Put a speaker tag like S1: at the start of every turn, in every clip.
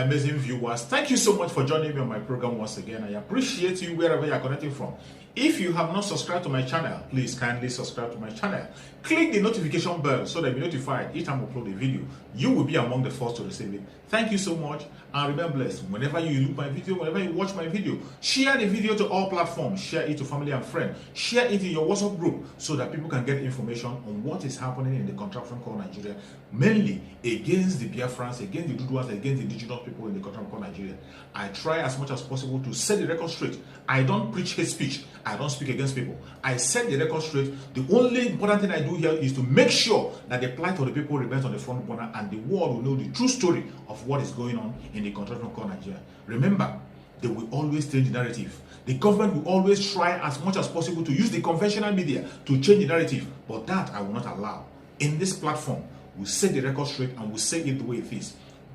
S1: my amazing viewers. Thank you so much for joining me on my program once again. I appreciate you wherever you are connecting from. If you have not subscribed to my channel, please kindly subscribe to my channel. Click the notification bell so that you'll be notified each time I upload a video. You will be among the first to receive it. Thank you so much and remember blessed. Whenever you look my video, whenever you watch my video, share the video to all platforms. Share it to family and friends. Share it in your WhatsApp group so that people can get information on what is happening in the contraption called Nigeria, mainly against the Biafrans, against the Duduas, against the indigenous people in the contraption called Nigeria. I try as much as possible to set the record straight. I don't preach hate speech. I don't speak against people. I set the record straight. The only important thing I do here is to make sure that the plight of the people remains on the front burner and the world will know the true story of what is going on in the contraption called Nigeria. Remember, they will always change the narrative. The government will always try as much as possible to use the conventional media to change the narrative, but that I will not allow. In this platform, we'll set the record straight and we'll say it the way it is.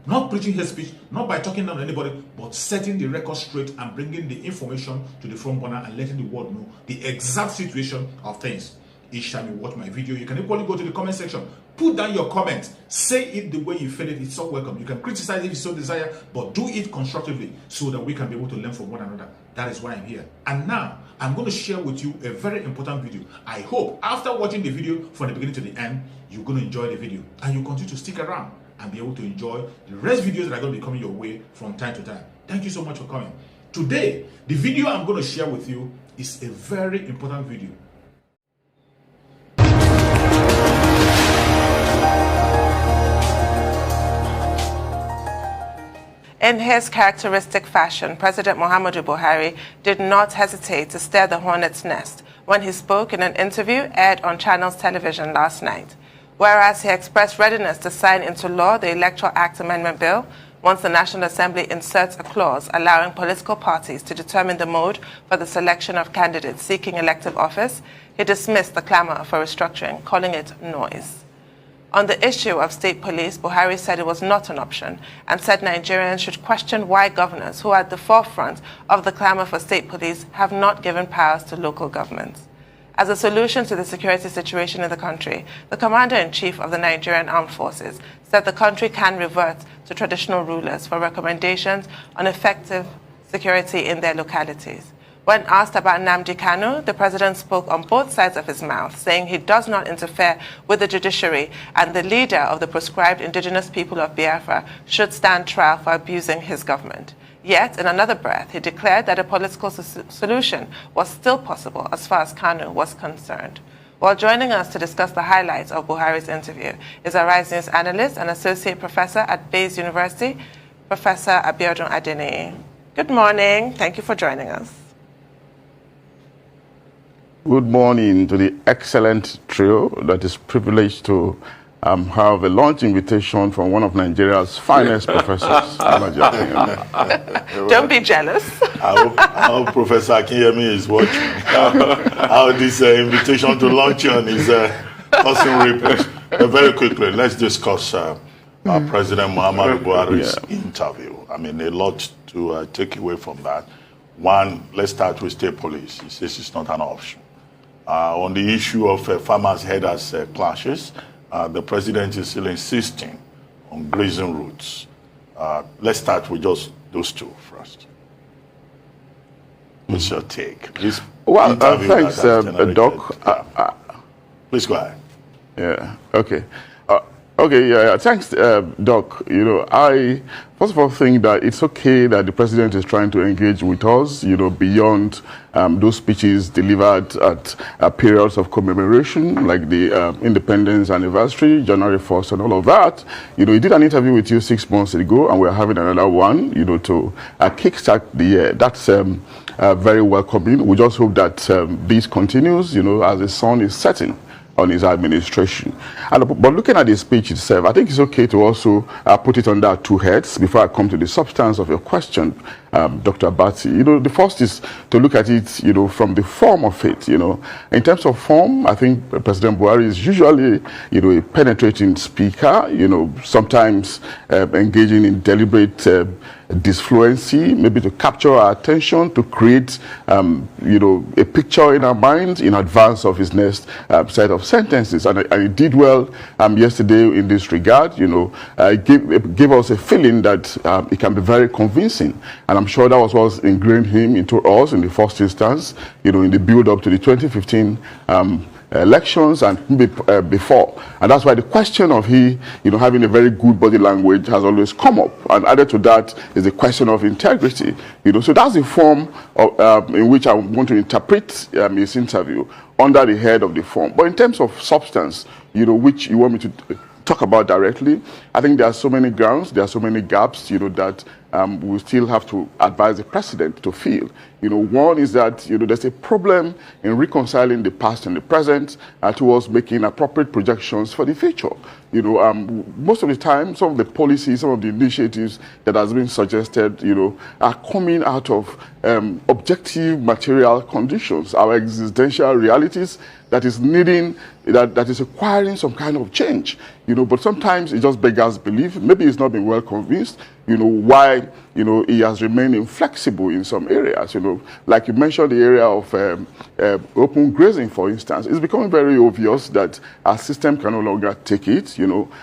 S1: Not preaching hate speech, not by talking down to anybody, but setting the record straight and bringing the information to the front burner and letting the world know the exact situation of things. Each time you watch my video, you can equally go to the comment section, put down your comment, say it the way you feel it. It's so welcome. You can criticize if you so desire, but do it constructively so that we can be able to learn from one another. That is why I'm here. And now, I'm going to share with you a very important video. I hope after watching the video from the beginning to the end, you're going to enjoy the video and you continue to stick around and be able to enjoy the rest videos that are going to be coming your way from time to time. Thank you so much for coming. Today, the video I'm going to share with you is a very important video.
S2: In his characteristic fashion, President Mohammadu Buhari did not hesitate to stir the hornet's nest when he spoke in an interview aired on Channels Television last night. Whereas he expressed readiness to sign into law the Electoral Act Amendment Bill once the National Assembly inserts a clause allowing political parties to determine the mode for the selection of candidates seeking elective office, he dismissed the clamor for restructuring, calling it noise. On the issue of state police, Buhari said it was not an option and said Nigerians should question why governors who are at the forefront of the clamor for state police have not given powers to local governments. As a solution to the security situation in the country, the Commander-in-Chief of the Nigerian Armed Forces said the country can revert to traditional rulers for recommendations on effective security in their localities. When asked about Nnamdi Kanu, the president spoke on both sides of his mouth, saying he does not interfere with the judiciary and the leader of the proscribed indigenous people of Biafra should stand trial for abusing his government. Yet, in another breath, he declared that a political solution was still possible as far as Kanu was concerned. While joining us to discuss the highlights of Buhari's interview is a Rise News analyst and associate professor at Bayes University, Professor Abiodun Adeniyi. Good morning. Thank you for joining us.
S3: Good morning to the excellent trio that is privileged to have a launch invitation from one of Nigeria's finest professors.
S2: Don't be jealous.
S4: I hope Professor Akinyemi is watching how this invitation to luncheon is causing ripples. Very quickly, let's discuss President Mohammadu Buhari's interview. I mean, a lot to take away from that. One, let's start with state police. He says it's not an option. On the issue of farmers' headers clashes, the president is still insisting on grazing routes. Let's start with just those two first. What's your take? This
S3: thanks, Doc.
S4: Please go ahead.
S3: Yeah, okay. Thanks, Doc. You know, I first of all think that it's okay that the president is trying to engage with us, you know, beyond those speeches delivered at periods of commemoration, like the independence anniversary, January 1st, and all of that. You know, he did an interview with you 6 months ago, and we're having another one, you know, to kickstart the year. That's very welcoming. We just hope that this continues, you know, as the sun is setting on his administration. But looking at the speech itself, I think it's okay to also put it under two heads before I come to the substance of your question, Dr. Abati. You know, the first is to look at it, you know, from the form of it, you know. In terms of form, I think President Buhari is usually, you know, a penetrating speaker, you know, sometimes engaging in deliberate disfluency, maybe to capture our attention, to create, a picture in our minds in advance of his next set of sentences. And he did well yesterday in this regard. It gave us a feeling that it can be very convincing. And I'm sure that was what ingrained him into us in the first instance, in the build-up to the 2015 elections and before. And that's why the question of having a very good body language has always come up. And added to that is the question of integrity. So that's the form in which I want to interpret his interview under the head of the form. But in terms of substance, which you want me to talk about directly, I think there are so many grounds, there are so many gaps, that we still have to advise the president to fill. One is that, there's a problem in reconciling the past and the present towards making appropriate projections for the future. Most of the time, some of the policies, some of the initiatives that has been suggested, are coming out of objective material conditions, our existential realities that is needing, that is requiring some kind of change. But sometimes it just beggars belief. Maybe he's not been well convinced, why, he has remained inflexible in some areas, like you mentioned the area of open grazing, for instance. It's becoming very obvious that our system can no longer take it,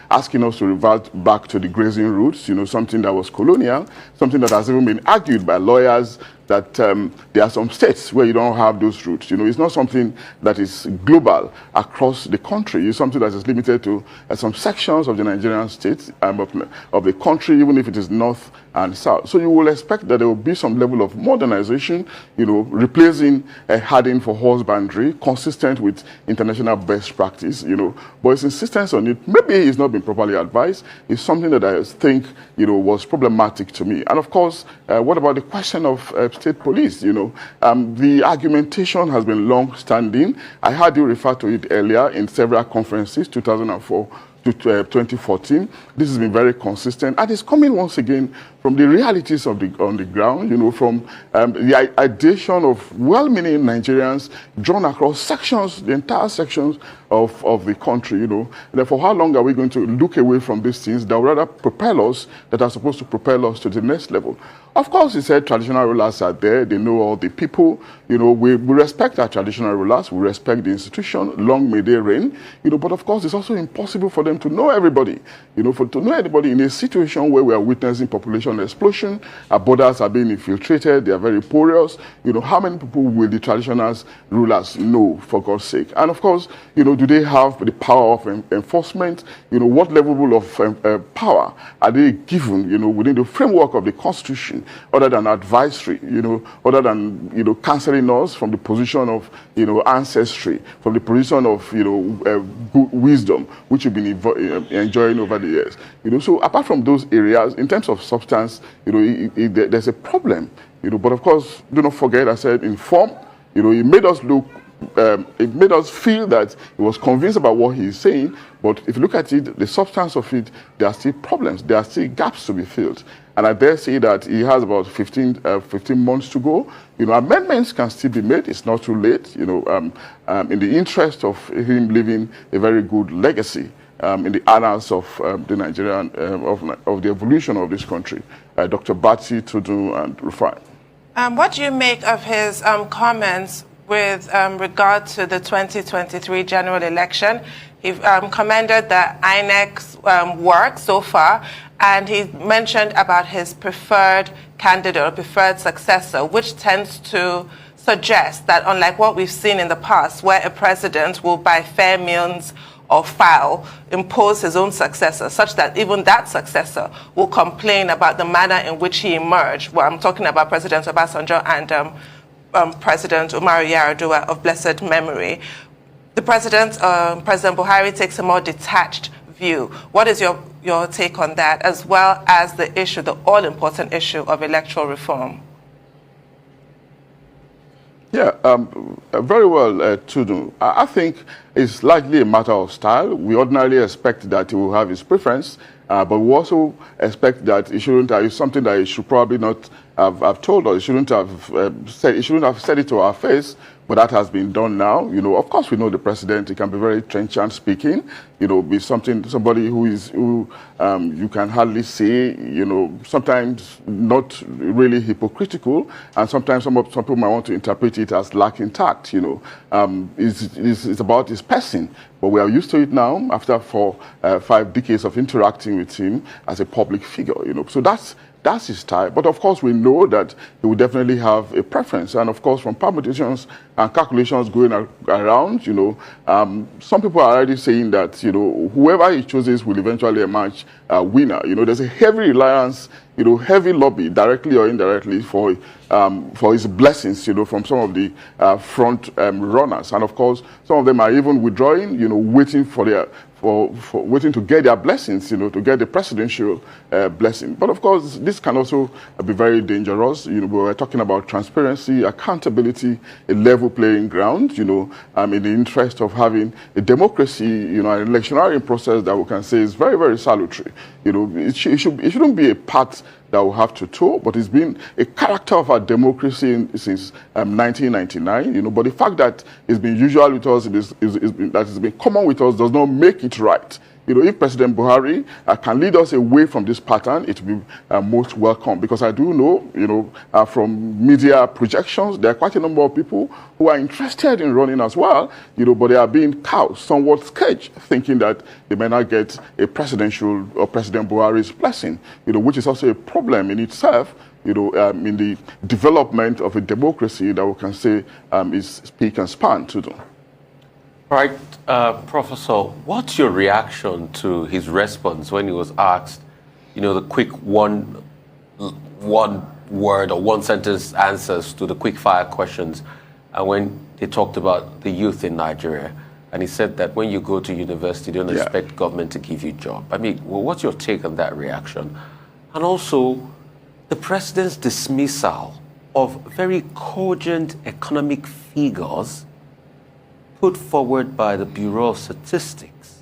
S3: asking us to revert back to the grazing roots, something that was colonial, something that has even been argued by lawyers that there are some states where you don't have those roots. It's not something that is global across the country. It's something that is limited to some sections of the Nigerian states of the country, even if it is north and south. So you will expect that there will be some level of modernization, replacing a hardening for husbandry, consistent with international best practice, But his insistence on it, maybe it's not been properly advised, is something that I think, was problematic to me. And of course, what about the question of state police? The argumentation has been long-standing. I heard you refer to it earlier in several conferences, 2004 to 2014. This has been very consistent, and it's coming once again from the realities on the ground, from the ideation of well-meaning Nigerians drawn across sections, the entire sections of the country, Therefore, how long are we going to look away from these things that will rather propel us, that are supposed to propel us to the next level? Of course, he said traditional rulers are there, they know all the people, we respect our traditional rulers, we respect the institution, long may they reign, but of course, it's also impossible for them to know everybody, to know everybody in a situation where we are witnessing population explosion, our borders are being infiltrated, they are very porous, how many people will the traditional rulers know, for God's sake? And of course, do they have the power of enforcement? What level of power are they given, within the framework of the Constitution, other than advisory, other than, cancelling us from the position of, ancestry, from the position of, good wisdom, which we've been enjoying over the years. So apart from those areas, in terms of substance, there's a problem, but of course, do not forget, I said, in form, it made us look, it made us feel that he was convinced about what he's saying, but if you look at it, the substance of it, there are still problems, there are still gaps to be filled. And I dare say that he has about 15 months to go. Amendments can still be made. It's not too late. In the interest of him leaving a very good legacy in the annals of the Nigerian of the evolution of this country. Dr. Batsi, Tudu, and Rufai.
S2: What do you make of his comments with regard to the 2023 general election? He commended the INEC's work so far, and he mentioned about his preferred candidate or preferred successor, which tends to suggest that unlike what we've seen in the past, where a president will by fair means or foul impose his own successor, such that even that successor will complain about the manner in which he emerged. Well, I'm talking about President Obasanjo and President Umaru Yar'Adua of blessed memory. The President Buhari takes a more detached view. What is your take on that, as well as the issue, the all-important issue of electoral reform?
S3: Yeah, very well, Tudu. I think it's largely a matter of style. We ordinarily expect that he will have his preference, but we also expect that he shouldn't have, it's something that he should probably not have told us. He shouldn't have said it to our face, but that has been done now. You know, of course, we know the president. He can be very trenchant speaking. You know, be somebody who you can hardly say. You know, sometimes not really hypocritical, and sometimes some people might want to interpret it as lacking tact. You know, it's about his person. But we are used to it now after 5 decades of interacting with him as a public figure. You know, so that's his style. But of course, we know that he will definitely have a preference. And of course, from permutations and calculations going around, you know, some people are already saying that, you know, whoever he chooses will eventually emerge a winner. You know, there's a heavy reliance, you know, heavy lobby, directly or indirectly, for his blessings, you know, from some of the front runners. And of course, some of them are even withdrawing, you know, waiting for waiting to get their blessings, you know, to get the presidential blessing. But of course, this can also be very dangerous. You know, we're talking about transparency, accountability, a level playing ground, you know, in the interest of having a democracy, you know, an electionary process that we can say is very, very salutary. You know, it shouldn't be a path that we have to toe, but it's been a character of our democracy since 1999, you know, but the fact that it's been usual with us, that it's been common with us, does not make it right. You know, if President Buhari can lead us away from this pattern, it will be most welcome. Because I do know, you know, from media projections, there are quite a number of people who are interested in running as well, you know, but they are being cowed, somewhat scared, thinking that they may not get a presidential or President Buhari's blessing, you know, which is also a problem in itself, you know, in the development of a democracy that we can say is speak and span to them.
S5: Right, Professor, what's your reaction to his response when he was asked, you know, the quick one word or one sentence answers to the quick fire questions, and when they talked about the youth in Nigeria, and he said that when you go to university, you don't expect government to give you a job. I mean, well, what's your take on that reaction? And also, the president's dismissal of very cogent economic figures put forward by the Bureau of Statistics,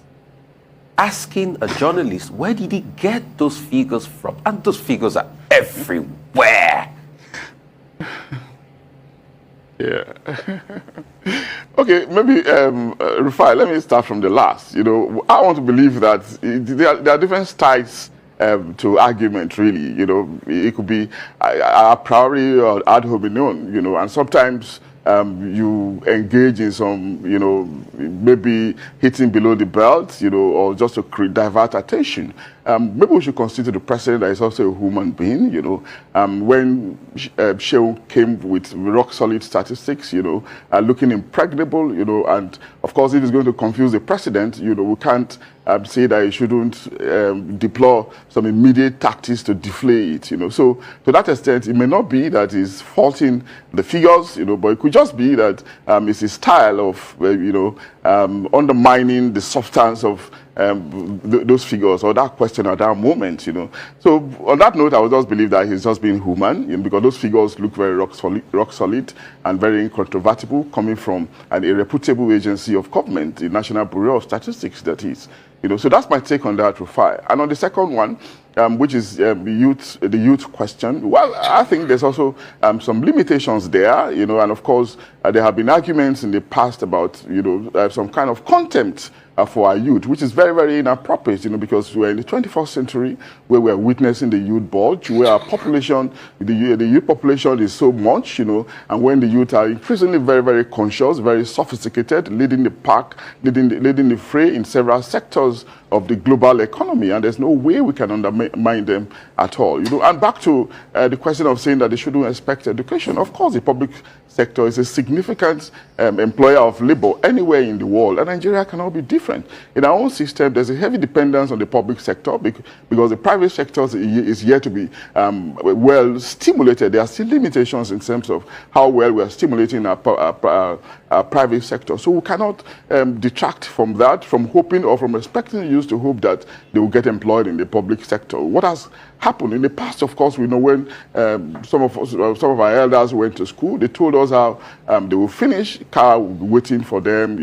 S5: asking a journalist, where did he get those figures from? And those figures are everywhere.
S3: Yeah. Okay, maybe, Rufai, let me start from the last. You know, I want to believe that there are different styles to argument, really. You know, it could be a priori or ad hominem, you know, and sometimes you engage in some, you know, maybe hitting below the belt, you know, or just to divert attention. Maybe we should consider the president that is also a human being, you know. When Shehu came with rock-solid statistics, you know, looking impregnable, you know, and of course, if it's going to confuse the president, you know, we can't say that he shouldn't deploy some immediate tactics to deflate it, you know. So, to that extent, it may not be that he's faulting the figures, you know, but it could just be that it's his style of, you know, undermining the substance of those figures or that question at that moment, you know. So on that note, I would just believe that he's just being human, you know, because those figures look very rock solid and very incontrovertible, coming from an irreputable agency of government, the National Bureau of Statistics, that is. You know, so that's my take on that, Rufai. And on the second one, which is the youth question, well, I think there's also some limitations there, you know, and of course, there have been arguments in the past about, you know, some kind of contempt for our youth, which is very, very inappropriate, you know, because we're in the 21st century where we're witnessing the youth bulge, where our population, the youth population is so much, you know, and when the youth are increasingly very, very conscious, very sophisticated, leading the pack, leading the fray in several sectors of the global economy, and there's no way we can undermine them at all, you know. And back to the question of saying that they shouldn't expect education. Of course, the public sector is a significant employer of labor anywhere in the world, and Nigeria cannot be different. In our own system, there's a heavy dependence on the public sector because the private sector is yet to be well stimulated. There are still limitations in terms of how well we are stimulating our private sector. So we cannot detract from that, from hoping or from expecting expecting youth to hope that they will get employed in the public sector. What has happened in the past, of course, we know when some of our elders went to school, they told us how they will finish, car will be waiting for them,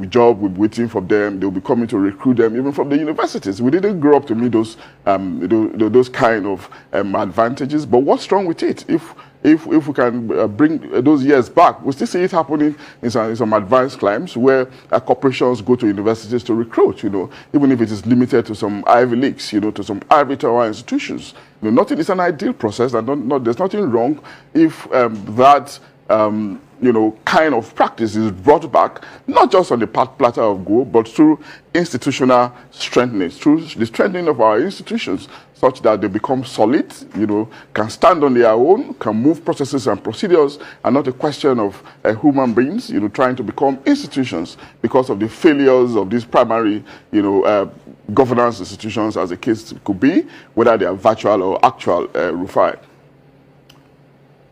S3: job will be waiting for them, they will be coming to recruit them, even from the universities. We didn't grow up to meet those kind of advantages. But what's wrong with it? If we can bring those years back, we still see it happening in some advanced climes where corporations go to universities to recruit, even if it is limited to some Ivy Leagues, to some Ivy Tower institutions. Nothing is an ideal process, and there's nothing wrong if that kind of practice is brought back, not just on the platter of gold, but through institutional strengthening, through the strengthening of our institutions, such that they become solid, can stand on their own, can move processes and procedures, and not a question of human beings, trying to become institutions because of the failures of these primary, governance institutions, as the case could be, whether they are virtual or actual, Rufai.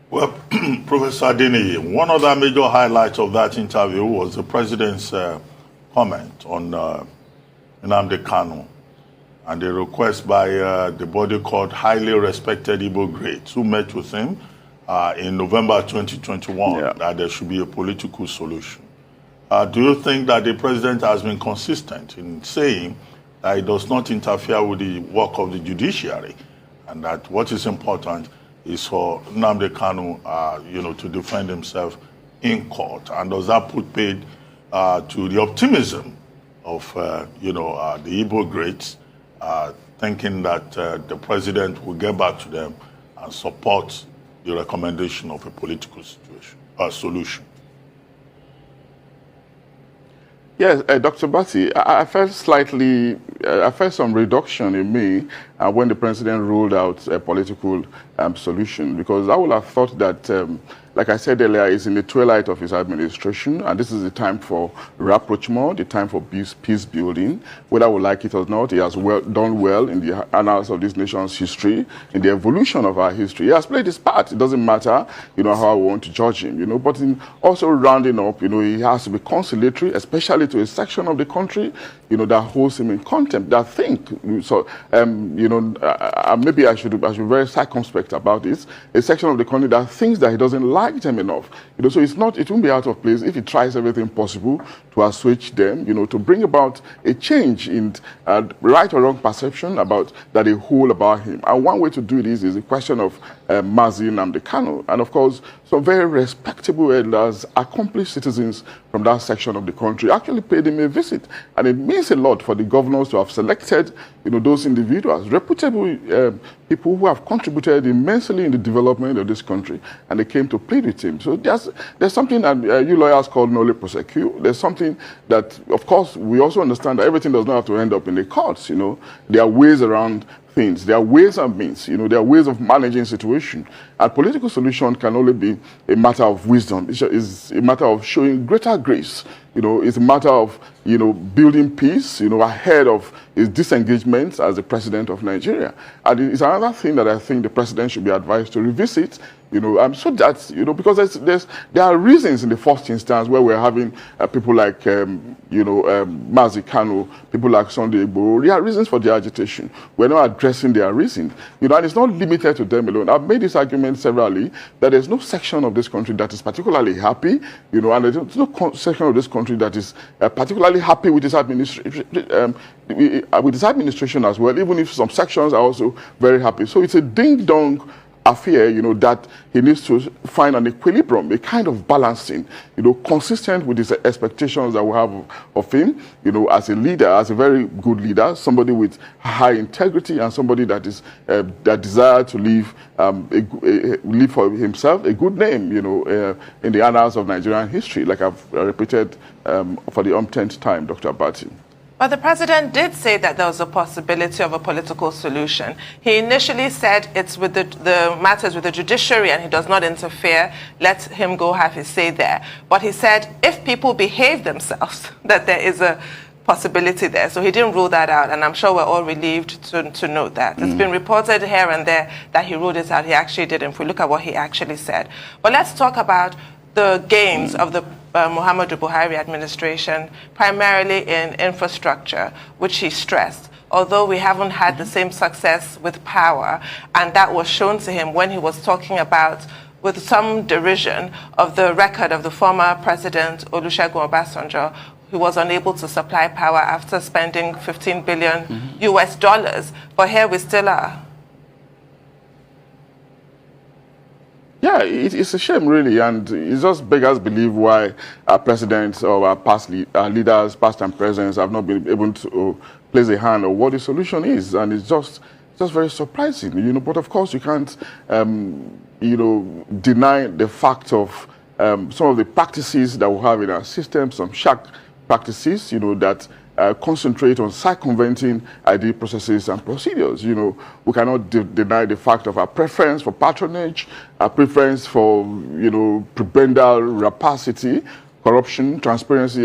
S4: Well, Professor Adini, one of the major highlights of that interview was the president's comment on Nnamdi Kanu and the request by the body called Highly Respected Igbo Greats, who met with him in November 2021, that there should be a political solution. Do you think that the president has been consistent in saying that he does not interfere with the work of the judiciary, and that what is important is for Nnamdi Kanu, to defend himself in court? And does that put paid to the optimism of, the Igbo greats, thinking that the president will get back to them and support the recommendation of a political solution?
S3: Yes, Dr. Bati, I felt some reduction in me when the president ruled out a political solution, because I would have thought that, like I said earlier, it's in the twilight of his administration, and this is the time for rapprochement, the time for peace building. Whether we like it or not, he has done well in the annals of this nation's history, in the evolution of our history. He has played his part. It doesn't matter, how we want to judge him, but in also rounding up, he has to be conciliatory, especially to a section of the country, that holds him in contempt, that think. So, maybe I should be very circumspect about this. A section of the country that thinks that he doesn't like them enough. So it won't be out of place if he tries everything possible to assuage them, to bring about a change in right or wrong perception about that they hold about him. And one way to do this is the question of Mazi Nnamdi Kanu. And of course, some very respectable elders, accomplished citizens from that section of the country actually paid him a visit. And it means a lot for the governors to have selected, those individuals, reputable people who have contributed immensely in the development of this country, and they came to plead with him. So there's something that you lawyers call nolle prosequi. There's something that, of course, we also understand that everything does not have to end up in the courts. There are ways around things. There are ways and means. There are ways of managing situation. And political solution can only be a matter of wisdom. It's a matter of showing greater grace. It's a matter of, building peace, ahead of his disengagement as the president of Nigeria. And it's another thing that I think the president should be advised to revisit, so that, because there are reasons in the first instance where we're having people like, Mazi Kanu, people like Sunday Igboho. There are reasons for their agitation. We're not addressing their reasons, and it's not limited to them alone. I've made this argument severally that there's no section of this country that is particularly happy, and there's no section of this country that is particularly happy with this administration as well, even if some sections are also very happy. So it's a ding-dong affair, that he needs to find an equilibrium, a kind of balancing, consistent with his expectations that we have of him, as a leader, as a very good leader, somebody with high integrity, and somebody that is that desire to leave for himself a good name, in the annals of Nigerian history, like I've repeated for the umpteenth time, Dr. Abati.
S2: But the president did say that there was a possibility of a political solution. He initially said it's with the matters with the judiciary and he does not interfere. Let him go have his say there. But he said if people behave themselves, that there is a possibility there. So he didn't rule that out, and I'm sure we're all relieved to note that. It's been reported here and there that he ruled it out. He actually didn't. If we look at what he actually said. But let's talk about the gains of the Mohammadu Buhari administration, primarily in infrastructure, which he stressed. Although we haven't had the same success with power, and that was shown to him when he was talking about, with some derision, of the record of the former president Olusegun Obasanjo, who was unable to supply power after spending $15 billion US dollars. But here we still are.
S3: Yeah, it's a shame, really, and it just beggars believe why our presidents or our past leaders, past and present, have not been able to place a hand on what the solution is, and it's just very surprising, you know. But of course, you can't, you know, deny the fact of some of the practices that we have in our system, some sharp practices, you know, that concentrate on circumventing ideal processes and procedures. You know, we cannot deny the fact of our preference for patronage, our preference for, you know, prebendal rapacity, corruption, transparency,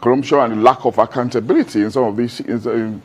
S3: corruption and lack of accountability in some of these in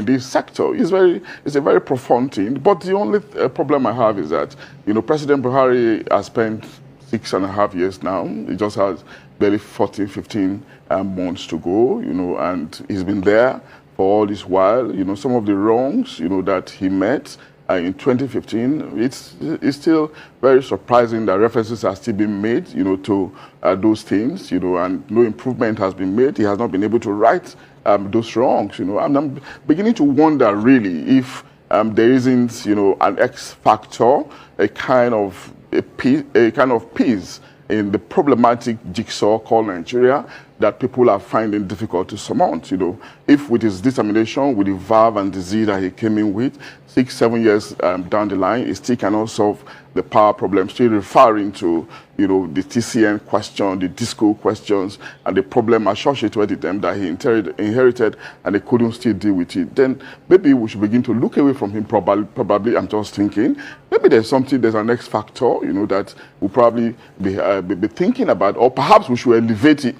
S3: this sector. It's a very profound thing. But the only problem I have is that, you know, President Buhari has spent 6.5 years now. He just has barely 14, 15 months to go, you know, and he's been there for all this while. You know, some of the wrongs, you know, that he met in 2015, it's still very surprising that references are still being made, you know, to those things, you know, and no improvement has been made. He has not been able to right those wrongs, you know. And I'm beginning to wonder, really, if there isn't, you know, an X factor, a kind of piece in the problematic jigsaw called Nigeria that people are finding difficult to surmount. You know, if with his determination, with the verve and disease that he came in with, 6-7 years down the line, he still cannot solve the power problem, still referring to, you know, the TCN question, the disco questions, and the problem associated with them that he inherited, and they couldn't still deal with it, then maybe we should begin to look away from him. Probably, I'm just thinking, maybe there's an X factor, you know, that we'll probably be thinking about, or perhaps we should elevate it,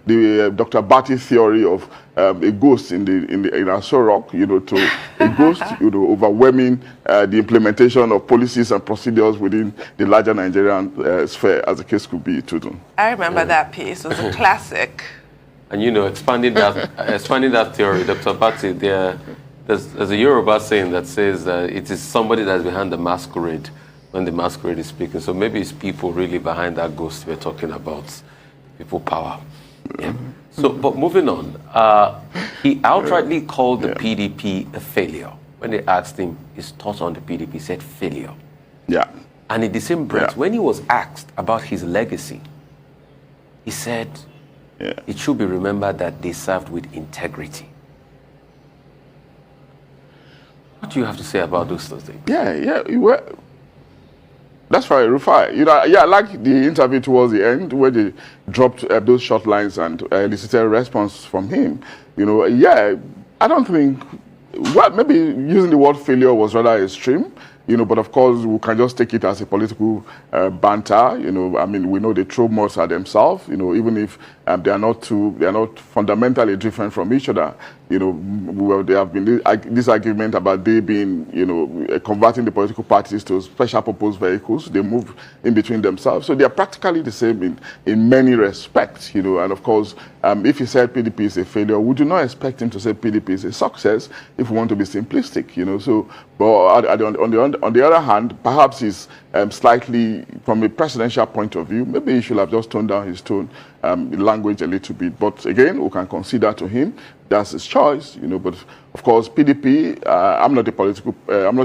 S3: the Dr. Batty theory of a ghost in Asorock, you know, to a ghost, you know, overwhelming the implementation of policies and procedures within the larger Nigerian sphere, as the case could be, too.
S2: I remember that piece. It was a classic.
S5: And, you know, expanding that theory, Dr. Batty, there's a Yoruba saying that says it is somebody that's behind the masquerade when the masquerade is speaking. So maybe it's people really behind that ghost we're talking about, people power. Yeah. So, but moving on, he outrightly called the PDP a failure. When they asked him his thoughts on the PDP, he said failure.
S3: Yeah.
S5: And in the same breath, when he was asked about his legacy, he said it should be remembered that they served with integrity. What do you have to say about those things?
S3: Yeah. That's right, Rufai. You know, I like the interview towards the end where they dropped those short lines and elicited a response from him. You know, I don't think, well, maybe using the word failure was rather extreme. You know, but of course, we can just take it as a political banter. You know, I mean, we know they throw mud at themselves. You know, even if they are not fundamentally different from each other. You know, well, there have been this argument about they being, you know, converting the political parties to special purpose vehicles. They move in between themselves, so they are practically the same in many respects. You know, and of course, if he said PDP is a failure, we do not expect him to say PDP is a success. If we want to be simplistic, you know, so but on the other hand, perhaps he's slightly, from a presidential point of view, maybe he should have just toned down his tone, language a little bit. But again, we can consider to him that's his choice, you know. But of course, PDP. I'm not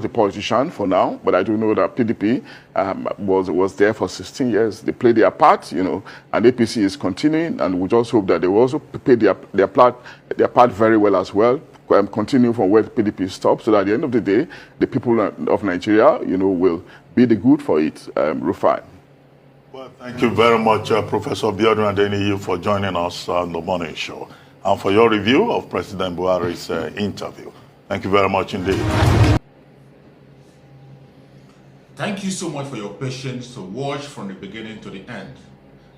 S3: a politician for now, but I do know that PDP was there for 16 years. They played their part, you know, and APC is continuing, and we just hope that they will also play their part very well as well. Continue from where PDP stops, so that at the end of the day, the people of Nigeria, you know, will be the good for it. Rufai.
S4: Well, thank you very much, Professor Biodun Adeniyi, for joining us on the morning show and for your review of President Buhari's interview. Thank you very much indeed.
S1: Thank you so much for your patience to watch from the beginning to the end.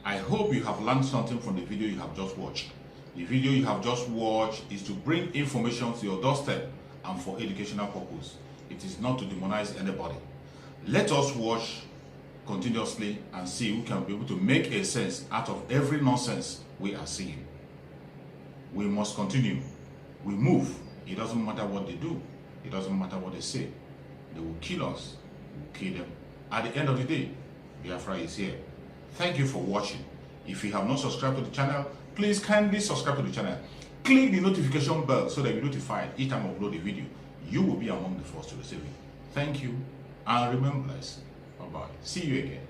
S1: I hope you have learned something from the video you have just watched. The video you have just watched is to bring information to your doorstep and for educational purpose. It is not to demonize anybody. Let us watch continuously and see who can be able to make a sense out of every nonsense we are seeing. We must continue. We move. It doesn't matter what they do. It doesn't matter what they say. They will kill us. We'll kill them. At the end of the day, Biafra is here. Thank you for watching. If you have not subscribed to the channel, please kindly subscribe to the channel. Click the notification bell so that you're notified each time I upload a video. You will be among the first to receive it. Thank you and remain blessed. Bye-bye. See you again.